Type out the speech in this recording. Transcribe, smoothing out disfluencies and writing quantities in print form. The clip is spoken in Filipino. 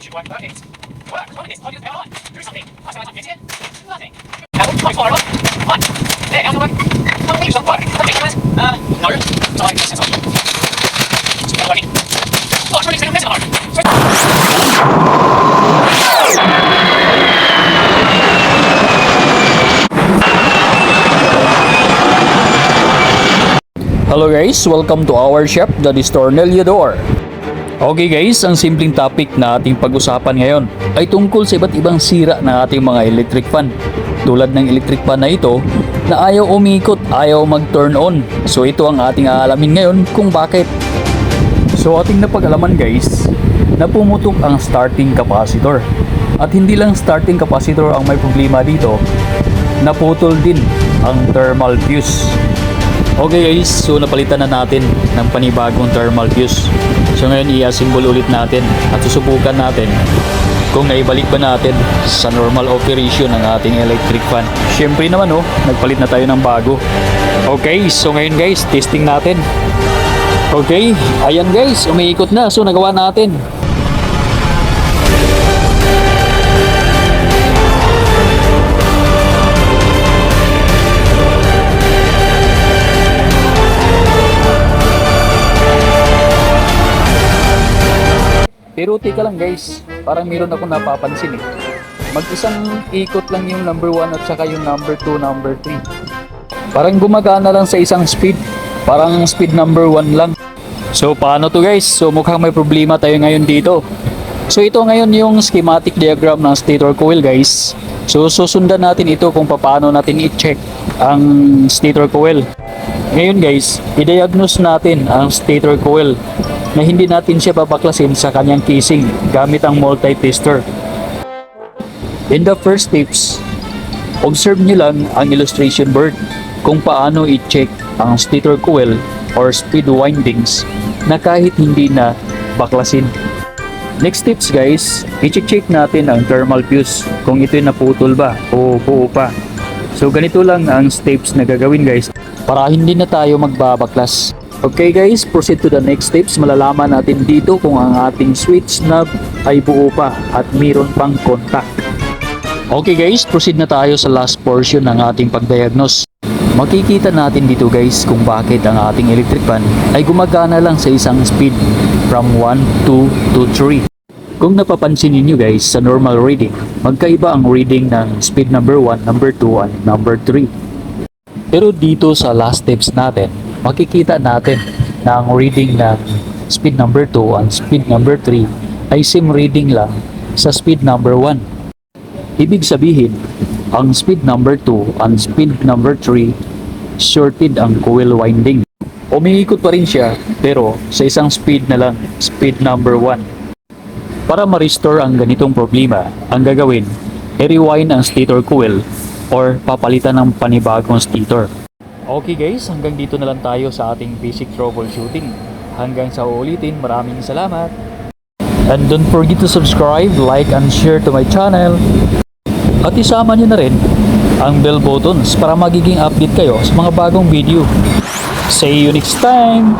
去关perfect。我说的 audio fail on，do something。好像来连接 ，nothing。然后快错了，on。哎，然后呢？他们为什么怪？他每个人老人找到一个线索，这个关系。哦，说你谁没想到？Hello guys, welcome to our shop, the Destornillador. Okay guys, ang simpleng topic na ating pag-usapan ngayon ay tungkol sa iba't ibang sira ng ating mga electric fan. Tulad ng electric fan na ito na ayaw umikot, ayaw mag-turn on. So ito ang ating aalamin ngayon kung bakit. So ating napag-alaman guys, na pumutok ang starting capacitor. At hindi lang starting capacitor ang may problema dito, naputol din ang thermal fuse. Okay guys, so napalitan na natin ng panibagong thermal fuse. So ngayon i-assemble ulit natin at susubukan natin kung naibalik ba natin sa normal operation ng ating electric fan. Syempre naman nagpalit na tayo ng bago. Okay, so ngayon guys, testing natin. Okay, ayan guys, umiikot na. So nagawa natin. Pero teka lang guys, parang meron ako napapansin Mag-isang ikot lang yung number 1 at saka yung number 2, number 3. Parang gumagana lang sa isang speed. Parang speed number 1 lang. So paano to guys? So mukhang may problema tayo ngayon dito. So ito ngayon yung schematic diagram ng stator coil guys. So susundan natin ito kung paano natin i-check ang stator coil. Ngayon guys, i-diagnose natin ang stator coil na hindi natin siya babaklasin sa kanyang casing gamit ang multi-tester. In the first tips, observe nyo lang ang illustration board kung paano i-check ang stator coil or speed windings na kahit hindi na baklasin. Next tips guys, i-check natin ang thermal fuse kung ito'y naputol ba o buo pa. So ganito lang ang steps na gagawin guys para hindi na tayo magbabaklas. Okay guys, proceed to the next steps. Malalaman natin dito kung ang ating switch knob ay buo pa at mayroon pang contact. Okay guys, proceed na tayo sa last portion ng ating pag-diagnose. Makikita natin dito guys kung bakit ang ating electric fan ay gumagana lang sa isang speed from 1, 2 to 3. Kung napapansin niyo guys sa normal reading, magkaiba ang reading ng speed number 1, number 2 and number 3. Pero dito sa last steps natin, makikita natin na ang reading ng speed number 2 and speed number 3 ay same reading lang sa speed number 1. Ibig sabihin, ang speed number 2 and speed number 3 shorted ang coil winding. Umiikot pa rin siya pero sa isang speed na lang, speed number 1. Para ma-restore ang ganitong problema, ang gagawin, i-rewind ang stator coil or papalitan ng panibagong stator. Okay guys, hanggang dito na lang tayo sa ating basic troubleshooting. Hanggang sa uulitin, maraming salamat. And don't forget to subscribe, like, and share to my channel. At isama nyo na rin ang bell buttons para magiging update kayo sa mga bagong video. See you next time!